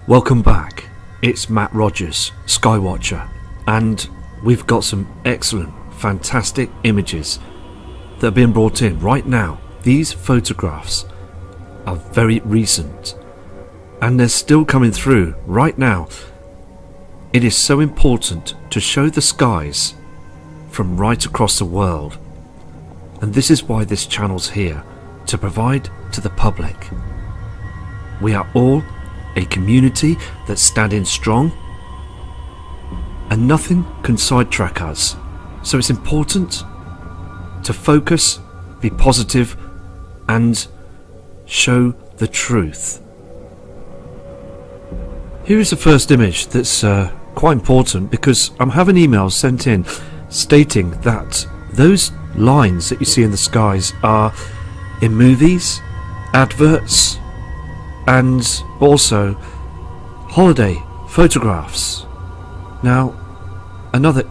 Welcome back. It's Matt Rogers, Skywatcher, and we've got some excellent, fantastic images that are being brought in right now. These photographs are very recent and they're still coming through right now. It is so important to show the skies from right across the world, and this is why this channel's here, to provide to the public. We are all a community that's standing strong, and nothing can sidetrack us. So it's important to focus, be positive, and show the truth. Here is the first image that's quite important, because I'm having emails sent in stating that those lines that you see in the skies are in movies, adverts, and also holiday photographs. Now, another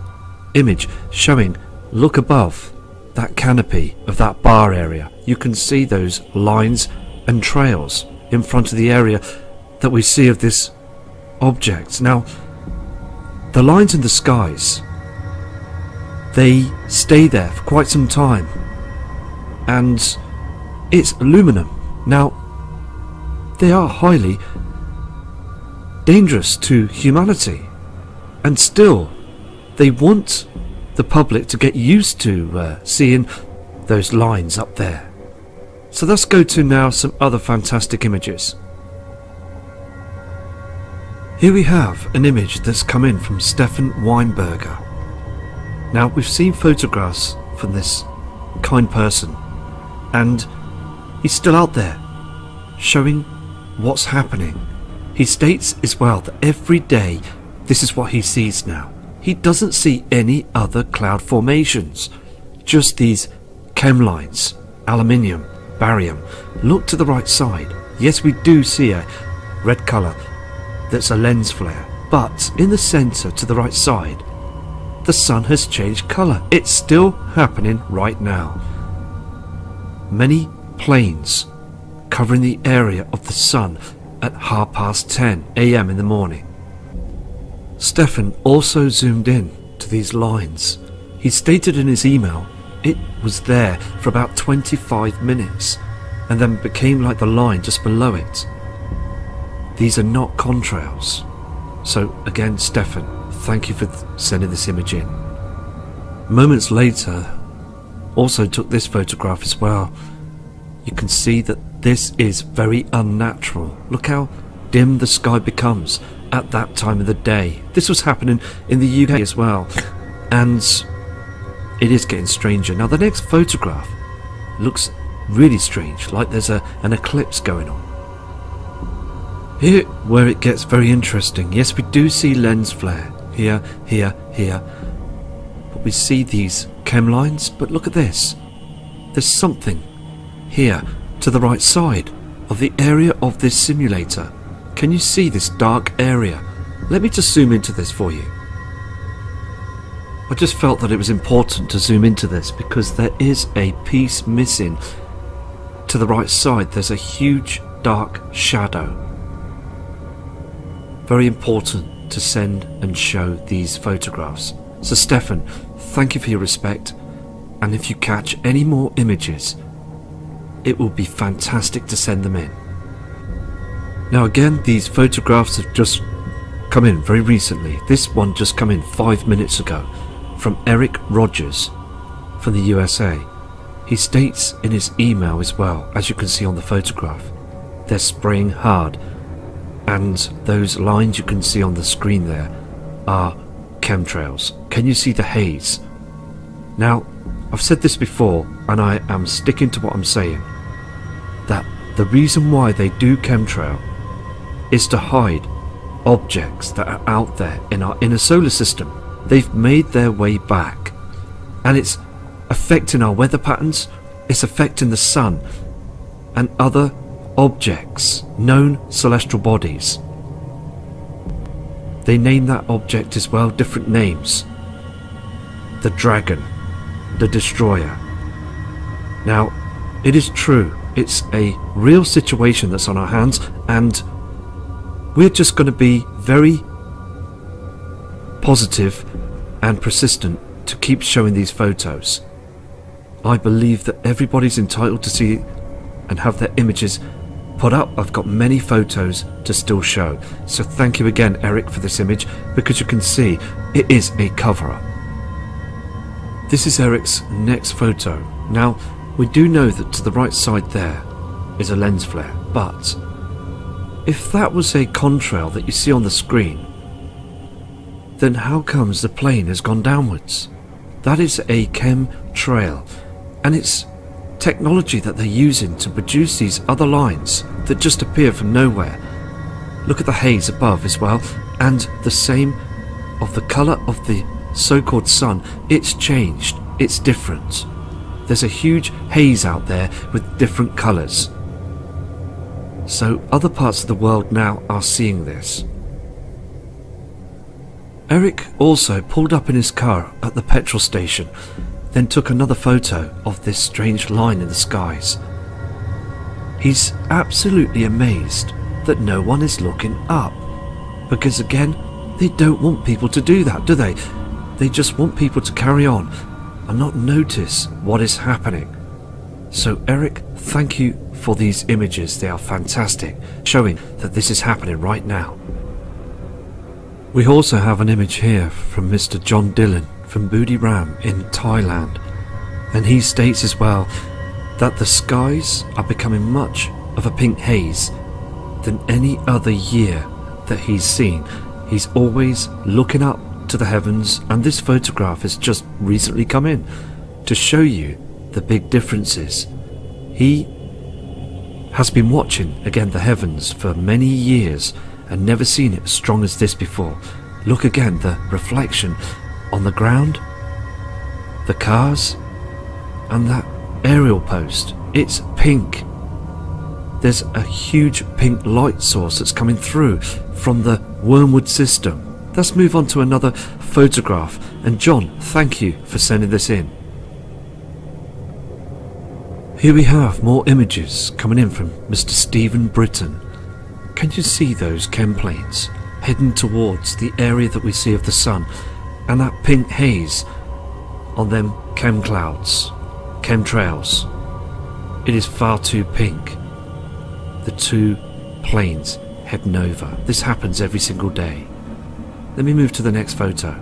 image showing, look above that canopy of that bar area. You can see those lines and trails in front of the area that we see of this object. Now, the lines in the skies, they stay there for quite some time, and it's aluminum. Now, they are highly dangerous to humanity, and still they want the public to get used to seeing those lines up there. So let's go to now some other fantastic images. Here we have an image that's come in from Stefan Weinberger. Now, we've seen photographs from this kind person, and he's still out there showing what's happening. He states as well that every day this is what he sees now. He doesn't see any other cloud formations, just these chem lines, aluminium, barium. Look to the right side. Yes, we do see a red colour that's a lens flare, but in the centre to the right side, the sun has changed colour. It's still happening right now. Many planes covering the area of the sun at 10:30 AM in the morning. Stefan also zoomed in to these lines. He stated in his email it was there for about 25 minutes and then became like the line just below it. These are not contrails. So again, Stefan, thank you for sending this image in. Moments later, also took this photograph as well. You can see that this is very unnatural. Look how dim the sky becomes at that time of the day. This was happening in the UK as well, and it is getting stranger. Now, the next photograph looks really strange, like there's an eclipse going on. Here where it gets very interesting. Yes, we do see lens flare here, here, here, but we see these chem lines. But look at this, there's something here to the right side of the area of this simulator. Can you see this dark area? Let me just zoom into this for you. I just felt that it was important to zoom into this because there is a piece missing to the right side. There's a huge dark shadow. Very important to send and show these photographs. So Stefan, thank you for your respect, and if you catch any more images, it will be fantastic to send them in. Now again, these photographs have just come in very recently. This one just come in 5 minutes ago from Eric Rogers from the USA. He states in his email as well, as you can see on the photograph, they're spraying hard, and those lines you can see on the screen there are chemtrails. Can you see the haze? Now, I've said this before, and I am sticking to what I'm saying, that the reason why they do chemtrail is to hide objects that are out there in our inner solar system. They've made their way back, and it's affecting our weather patterns, it's affecting the sun and other objects, known celestial bodies. They name that object as well, different names. The dragon, the destroyer. Now, it is true, it's a real situation that's on our hands, and we're just going to be very positive and persistent to keep showing these photos. I believe that everybody's entitled to see and have their images put up. I've got many photos to still show. So thank you again, Eric, for this image, because you can see it is a cover-up. This is Eric's next photo. Now, we do know that to the right side there is a lens flare, but if that was a contrail that you see on the screen, then how comes the plane has gone downwards? That is a chemtrail, and it's technology that they're using to produce these other lines that just appear from nowhere. Look at the haze above as well, and the same of the colour of the so-called sun. It's changed, it's different. There's a huge haze out there with different colours. So other parts of the world now are seeing this. Eric also pulled up in his car at the petrol station, then took another photo of this strange line in the skies. He's absolutely amazed that no one is looking up, because again, they don't want people to do that, do they? They just want people to carry on and not notice what is happening. So Eric, thank you for these images. They are fantastic, showing that this is happening right now. We also have an image here from Mr. John Dillon from Budi Ram in Thailand, and he states as well that the skies are becoming much of a pink haze than any other year that he's seen. He's always looking up to the heavens, and this photograph has just recently come in to show you the big differences. He has been watching again the heavens for many years and never seen it as strong as this before. Look again, the reflection on the ground, the cars, and that aerial post. It's pink. There's a huge pink light source that's coming through from the Wormwood system. Let's move on to another photograph. And John, thank you for sending this in. Here we have more images coming in from Mr. Stephen Britton. Can you see those chem planes heading towards the area that we see of the sun, and that pink haze on them chem clouds, chemtrails? It is far too pink. The two planes heading over. This happens every single day. Let me move to the next photo.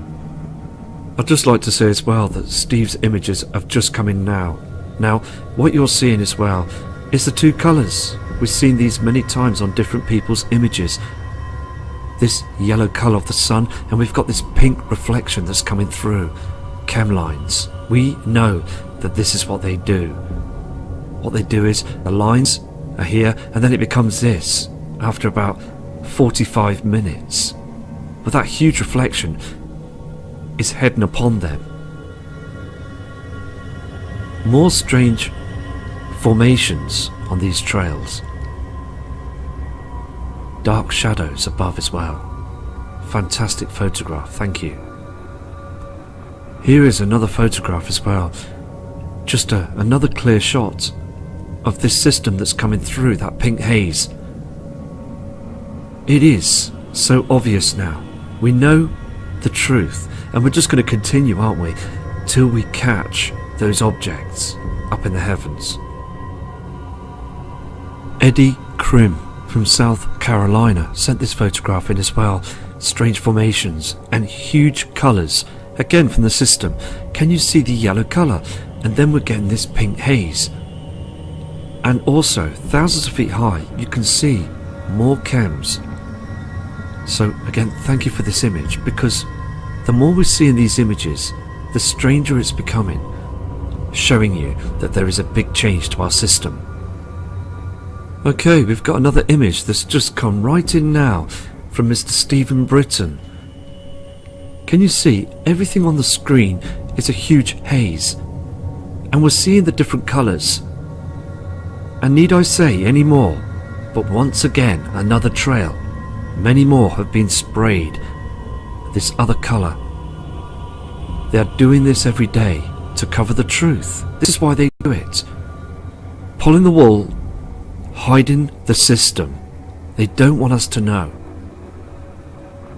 I'd just like to say as well that Steve's images have just come in now. Now, what you're seeing as well is the two colours. We've seen these many times on different people's images. This yellow colour of the sun, and we've got this pink reflection that's coming through. Chem lines. We know that this is what they do. What they do is the lines are here, and then it becomes this after about 45 minutes. But that huge reflection is heading upon them. More strange formations on these trails. Dark shadows above as well. Fantastic photograph, thank you. Here is another photograph as well. Just another clear shot of this system that's coming through, that pink haze. It is so obvious now. We know the truth, and we're just going to continue, aren't we, till we catch those objects up in the heavens. Eddie Krim from South Carolina sent this photograph in as well. Strange formations and huge colours, again from the system. Can you see the yellow colour? And then we're getting this pink haze. And also, thousands of feet high, you can see more chems. So again, thank you for this image, because the more we see in these images, the stranger it's becoming, showing you that there is a big change to our system. Okay, we've got another image that's just come right in now from Mr. Stephen Britton. Can you see everything on the screen is a huge haze, and we're seeing the different colours. And need I say any more? But once again, another trail. Many more have been sprayed this other colour. They are doing this every day to cover the truth. This is why they do it. Pulling the wool, hiding the system. They don't want us to know.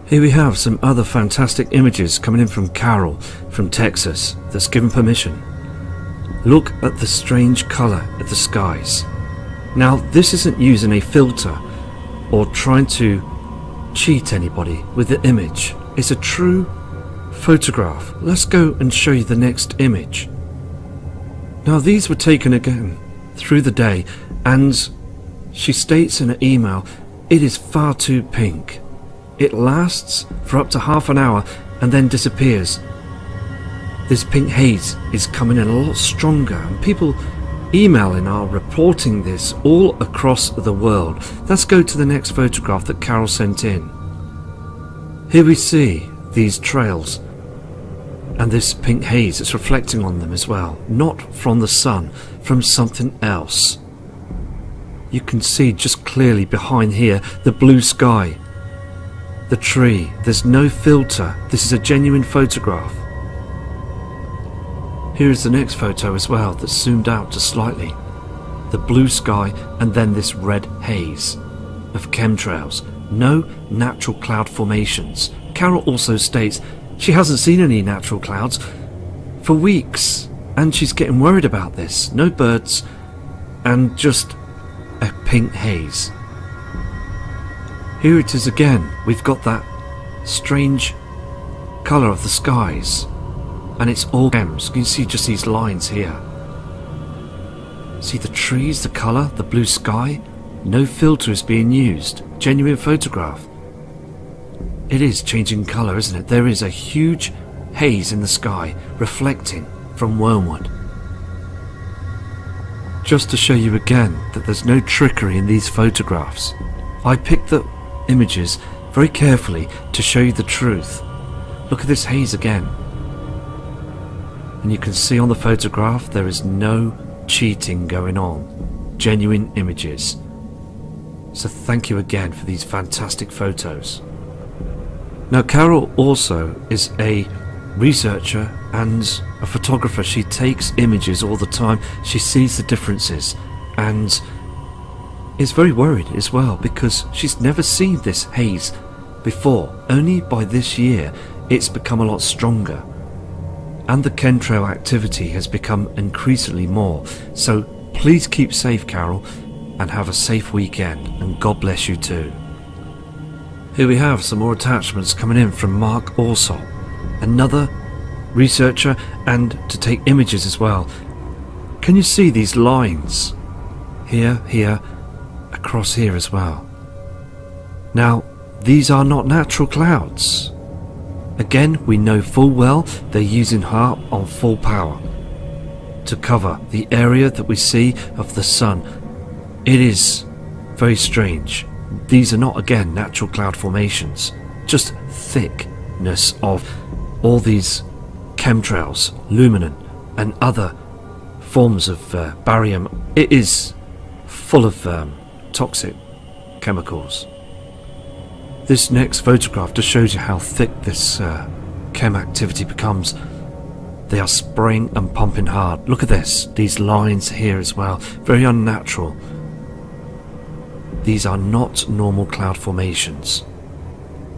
Here we have some other fantastic images coming in from Carol from Texas that's given permission. Look at the strange colour of the skies. Now this isn't using a filter or trying to cheat anybody with the image. It's a true photograph. Let's go and show you the next image. Now these were taken again through the day, and she states in her email, it is far too pink. It lasts for up to half an hour and then disappears. This pink haze is coming in a lot stronger, and people emailing are reporting this all across the world. Let's go to the next photograph that Carol sent in. Here we see these trails and this pink haze is reflecting on them as well, not from the sun, from something else. You can see just clearly behind here the blue sky, the tree. There's no filter. This is a genuine photograph. Here is the next photo as well that's zoomed out just slightly. The blue sky and then this red haze of chemtrails. No natural cloud formations. Carol also states she hasn't seen any natural clouds for weeks, and she's getting worried about this. No birds and just a pink haze. Here it is again. We've got that strange colour of the skies, and it's all gems. You can see just these lines here. See the trees, the colour, the blue sky. No filter is being used. Genuine photograph. It is changing colour, isn't it? There is a huge haze in the sky reflecting from Wormwood. Just to show you again that there's no trickery in these photographs. I picked the images very carefully to show you the truth. Look at this haze again. And you can see on the photograph there is no cheating going on. Genuine images. So thank you again for these fantastic photos. Now Carol also is a researcher and a photographer. She takes images all the time. She sees the differences and is very worried as well because she's never seen this haze before. Only by this year it's become a lot stronger, and the chemtrail activity has become increasingly more. So please keep safe, Carol, and have a safe weekend, and God bless you too. Here we have some more attachments coming in from Mark Orsol, another researcher and to take images as well. Can you see these lines? Here, across here as well. Now, these are not natural clouds. Again, we know full well they're using HARP on full power to cover the area that we see of the sun. It is very strange. These are not, again, natural cloud formations, just thickness of all these chemtrails, luminant and other forms of barium. It is full of toxic chemicals. This next photograph just shows you how thick this chem activity becomes. They are spraying and pumping hard. Look at this, these lines here as well, very unnatural. These are not normal cloud formations.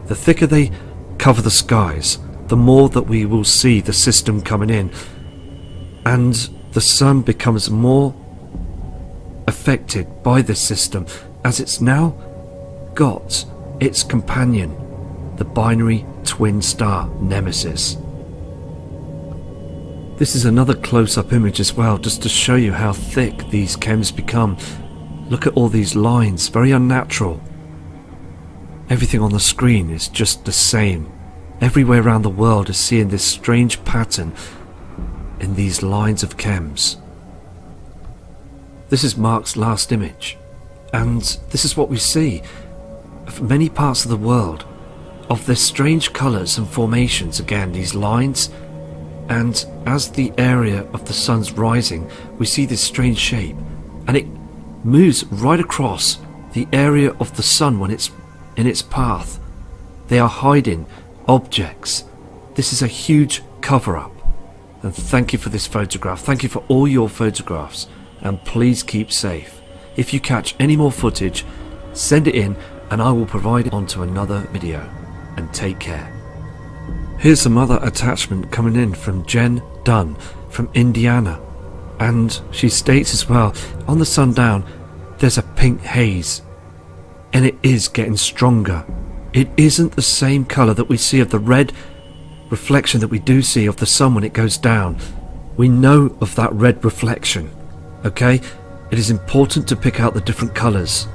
The thicker they cover the skies, the more that we will see the system coming in, and the sun becomes more affected by this system as it's now got its companion, the binary twin star Nemesis. This is another close-up image as well, just to show you how thick these chems become. Look at all these lines, very unnatural. Everything on the screen is just the same. Everywhere around the world is seeing this strange pattern in these lines of chems. This is Mark's last image, and this is what we see of many parts of the world, of this strange colours and formations. Again, these lines, and as the area of the sun's rising, we see this strange shape, and it moves right across the area of the sun when it's in its path. They are hiding objects. This is a huge cover-up. And thank you for this photograph. Thank you for all your photographs, and please keep safe. If you catch any more footage, send it in and I will provide it onto another video. and take care. Here's some other attachment coming in from Jen Dunn from Indiana, and she states as well, on the sundown there's a pink haze, and it is getting stronger. It isn't the same colour that we see of the red reflection that we do see of the sun when it goes down. We know of that red reflection, okay? It is important to pick out the different colours.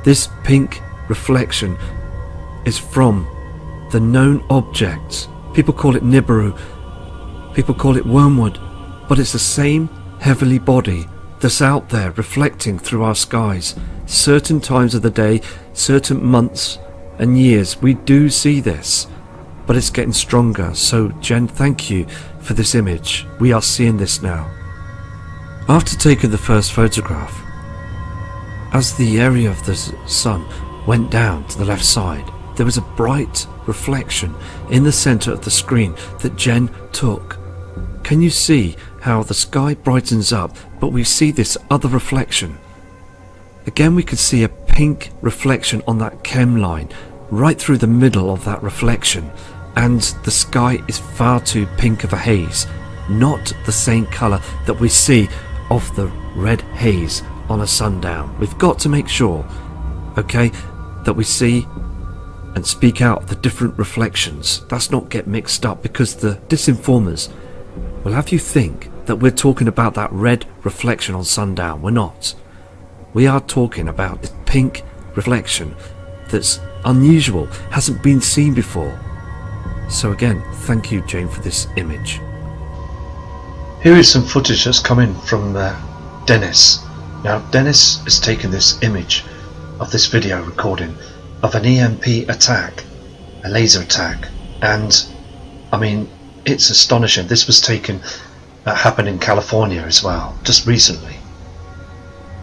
This pink reflection is from the known object. People call it Nibiru, people call it wormwood, but it's the same heavenly body that's out there reflecting through our skies. Certain times of the day, certain months and years, we do see this, but it's getting stronger. So Jen, thank you for this image. We are seeing this now. After taking the first photograph, as the area of the sun went down to the left side, there was a bright reflection in the centre of the screen that Jen took. Can you see how the sky brightens up, but we see this other reflection? Again, we could see a pink reflection on that chem line right through the middle of that reflection, and the sky is far too pink of a haze, not the same colour that we see of the red haze on a sundown. We've got to make sure, okay, that we see and speak out the different reflections. Let's not get mixed up, because the disinformers will have you think that we're talking about that red reflection on sundown. We're not. We are talking about this pink reflection that's unusual, hasn't been seen before. So again, thank you, Jane, for this image. Here is some footage that's coming from Dennis. Now, Dennis has taken this image of this video recording of an EMP attack, a laser attack, and I mean, it's astonishing. This was taken, happened in California as well, just recently.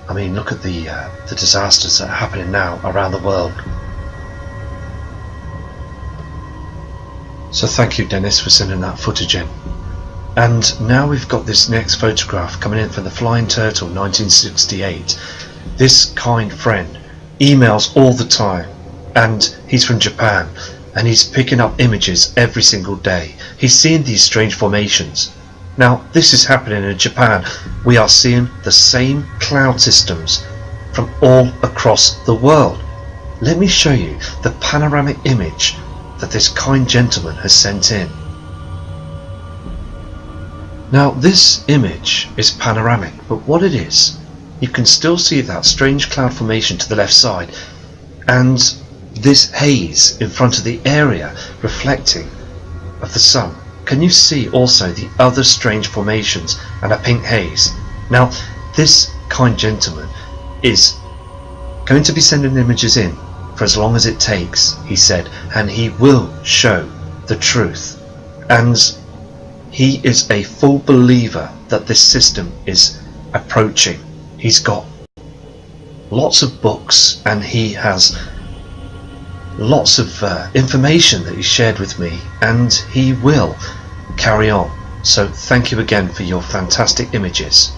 I mean, look at the disasters that are happening now around the world. So thank you, Dennis, for sending that footage in. And now we've got this next photograph coming in from the Flying Turtle 1968. This kind friend emails all the time, and he's from Japan, and he's picking up images every single day. He's seeing these strange formations. Now, this is happening in Japan. We are seeing the same cloud systems from all across the world. Let me show you the panoramic image that this kind gentleman has sent in. Now, this image is panoramic, but what it is, you can still see that strange cloud formation to the left side, and this haze in front of the area reflecting of the sun. Can you see also the other strange formations and a pink haze? Now, this kind gentleman is going to be sending images in for as long as it takes, he said, and he will show the truth. And he is a full believer that this system is approaching. He's got lots of books, and he has lots of information that he shared with me, and he will carry on. So thank you again for your fantastic images.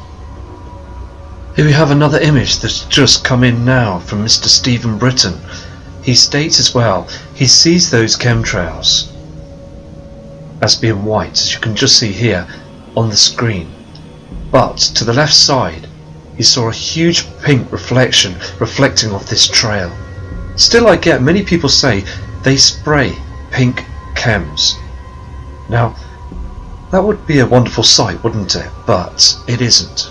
Here we have another image that's just come in now from Mr. Stephen Britton. He states as well, he sees those chemtrails as being white, as you can just see here on the screen, but to the left side he saw a huge pink reflection reflecting off this trail. Still, I get many people say they spray pink chems. Now, that would be a wonderful sight, wouldn't it? But it isn't.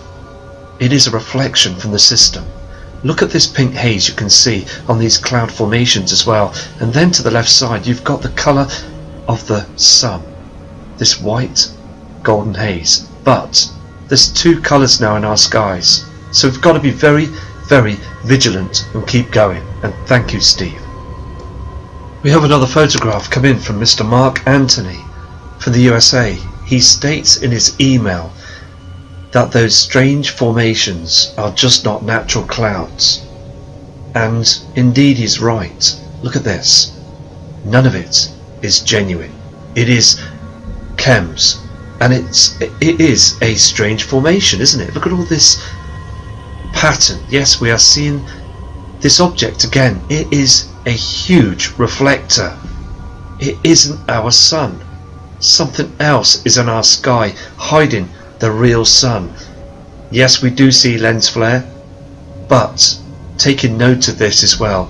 It is a reflection from the system. Look at this pink haze you can see on these cloud formations as well, and then to the left side you've got the colour of the sun, this white golden haze. But there's two colours now in our skies, so we've got to be very, very vigilant and keep going. And thank you, Steve. We have another photograph come in from Mr. Mark Anthony from the USA. He states in his email that those strange formations are just not natural clouds, and indeed he's right. Look at this. None of it is genuine. It is chems, and it is a strange formation, isn't it? Look at all this pattern. Yes, we are seeing this object again. It is a huge reflector, It isn't our sun. Something else is in our sky, hiding the real sun. Yes, we do see lens flare, but taking note of this as well,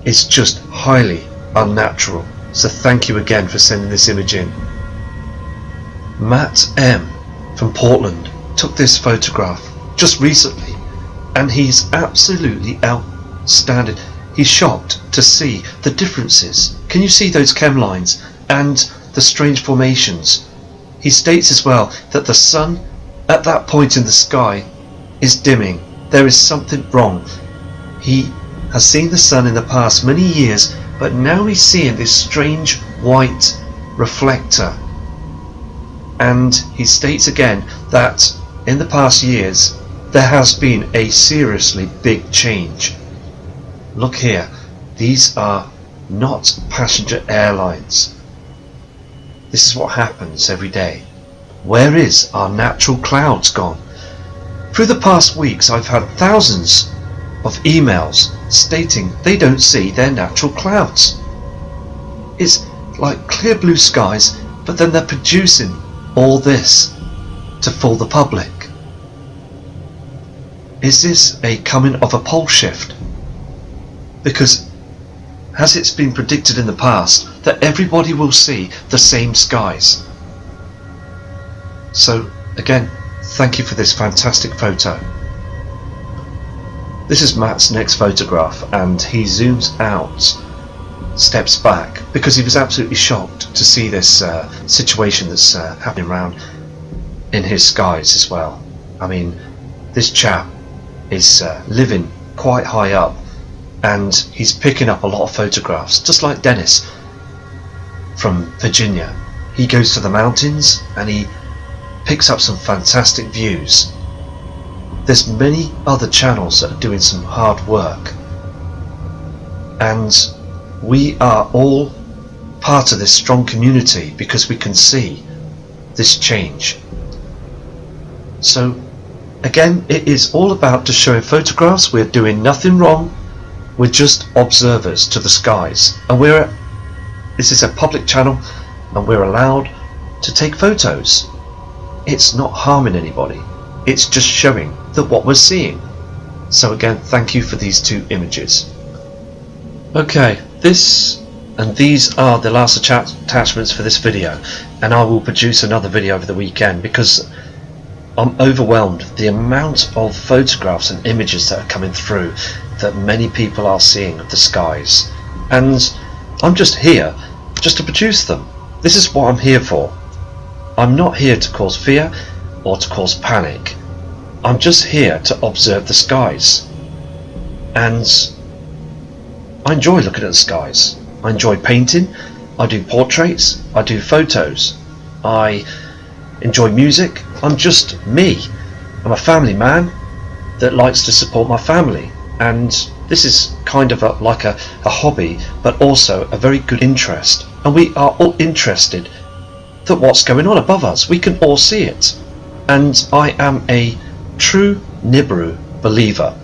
it's just highly unnatural. So thank you again for sending this image in. Matt M from Portland took this photograph just recently, and he's absolutely outstanding. He's shocked to see the differences. Can you see those chem lines and the strange formations? He states as well that the sun at that point in the sky is dimming. There is something wrong. He has seen the sun in the past many years, but now he's seeing this strange white reflector. And he states again that in the past years there has been a seriously big change. Look here, these are not passenger airlines. This is what happens every day. Where is our natural clouds gone? Through the past weeks I've had thousands of emails stating they don't see their natural clouds. It's like clear blue skies, but then they're producing all this to fool the public. Is this a coming of a pole shift? Because has it been predicted in the past that everybody will see the same skies? So again, thank you for this fantastic photo. This is Matt's next photograph, and he zooms out, steps back, because he was absolutely shocked to see this situation that's happening around in his skies as well. I mean, this chap is living quite high up, and he's picking up a lot of photographs, just like Dennis from Virginia. He goes to the mountains and he picks up some fantastic views. There's many other channels that are doing some hard work, and we are all part of this strong community because we can see this change. So again, it is all about just showing photographs. We're doing nothing wrong. We're just observers to the skies, and this is a public channel and we're allowed to take photos. It's not harming anybody, it's just showing that what we're seeing. So again, thank you for these two images. Okay, these are the last attachments for this video, and I will produce another video over the weekend because I'm overwhelmed the amount of photographs and images that are coming through that many people are seeing of the skies, and I'm just here just to produce them. This is what I'm here for. I'm not here to cause fear or to cause panic. I'm just here to observe the skies, and I enjoy looking at the skies. I enjoy painting, I do portraits, I do photos, I enjoy music. I'm just me. I'm a family man that likes to support my family, and this is kind of like a hobby, but also a very good interest, and we are all interested that what's going on above us, we can all see it. And I am a true Nibiru believer,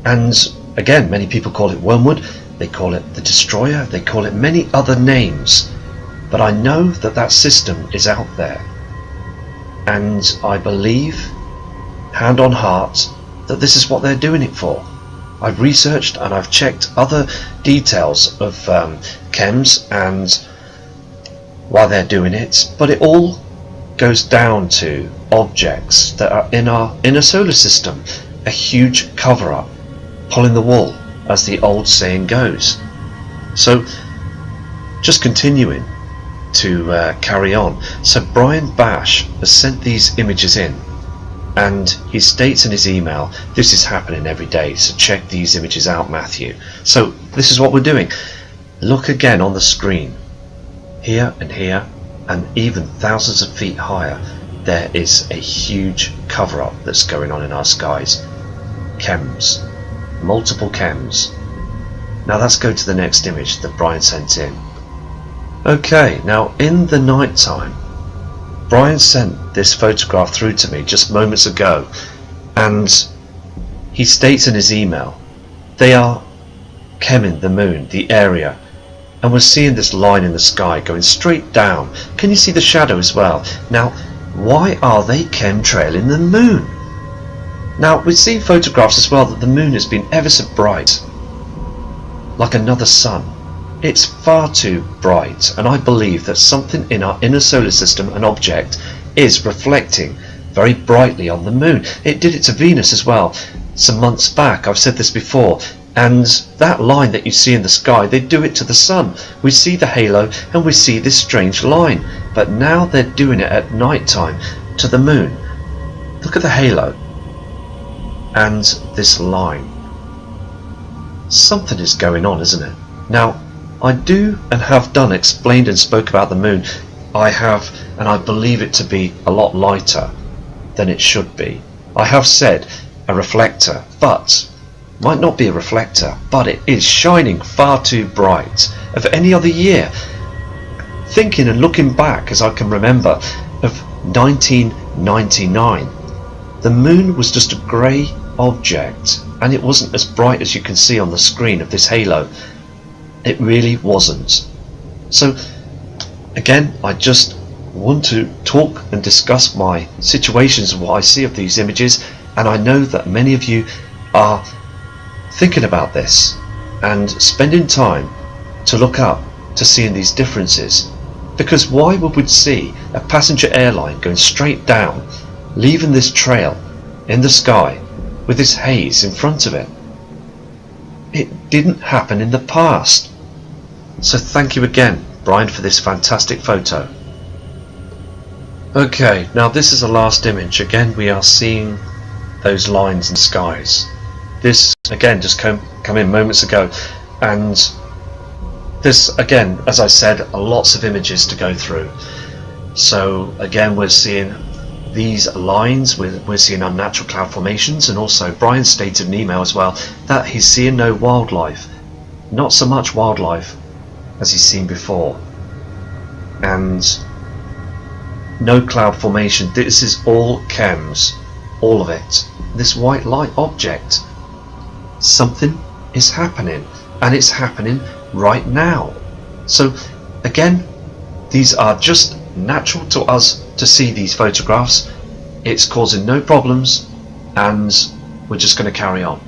and again, many people call it wormwood, they call it the destroyer, they call it many other names, but I know that that system is out there, and I believe, hand on heart, that this is what they're doing it for. I've researched and I've checked other details of chems and why they're doing it, but it all goes down to objects that are in our inner solar system, a huge cover-up, pulling the wool, as the old saying goes. So just continuing to carry on. So Brian Bash has sent these images in, and he states in his email, this is happening every day, so check these images out, Matthew. So this is what we're doing. Look again on the screen, here and here, and even thousands of feet higher, there is a huge cover-up that's going on in our skies. Chems, multiple chems. Now let's go to the next image that Brian sent in. Okay, now in the night time, Brian sent this photograph through to me just moments ago, and he states in his email, they are chemming the moon, the area, and we're seeing this line in the sky going straight down. Can you see the shadow as well? Now, why are they chemtrailing the moon? Now, we've seen photographs as well that the moon has been ever so bright, like another sun. It's far too bright, and I believe that something in our inner solar system, an object, is reflecting very brightly on the moon. It did it to Venus as well some months back. I've said this before. And that line that you see in the sky, they do it to the sun. We see the halo and we see this strange line, but now they're doing it at night time to the moon. Look at the halo and this line. Something is going on, isn't it? Now, I do and have done explained and spoke about the moon. I have, and I believe it to be a lot lighter than it should be. I have said a reflector, but might not be a reflector, but it is shining far too bright of any other year. Thinking and looking back, as I can remember, of 1999, the moon was just a grey object, and it wasn't as bright as you can see on the screen of this halo. It really wasn't. So again, I just want to talk and discuss my situations and what I see of these images, and I know that many of you are thinking about this and spending time to look up to seeing these differences, because why would we see a passenger airline going straight down, leaving this trail in the sky with this haze in front of it? It didn't happen in the past. So thank you again, Brian, for this fantastic photo. Okay, now this is the last image. Again, we are seeing those lines in the skies. This again just come in moments ago, and this again, as I said, lots of images to go through. So again, we're seeing these lines, we're seeing unnatural cloud formations, and also Brian stated in an email as well that he's seeing no wildlife, not so much wildlife as he's seen before, and no cloud formation. This is all chems, all of it. This white light object. Something is happening, and it's happening right now. So again, these are just natural to us to see these photographs. It's causing no problems, and we're just going to carry on.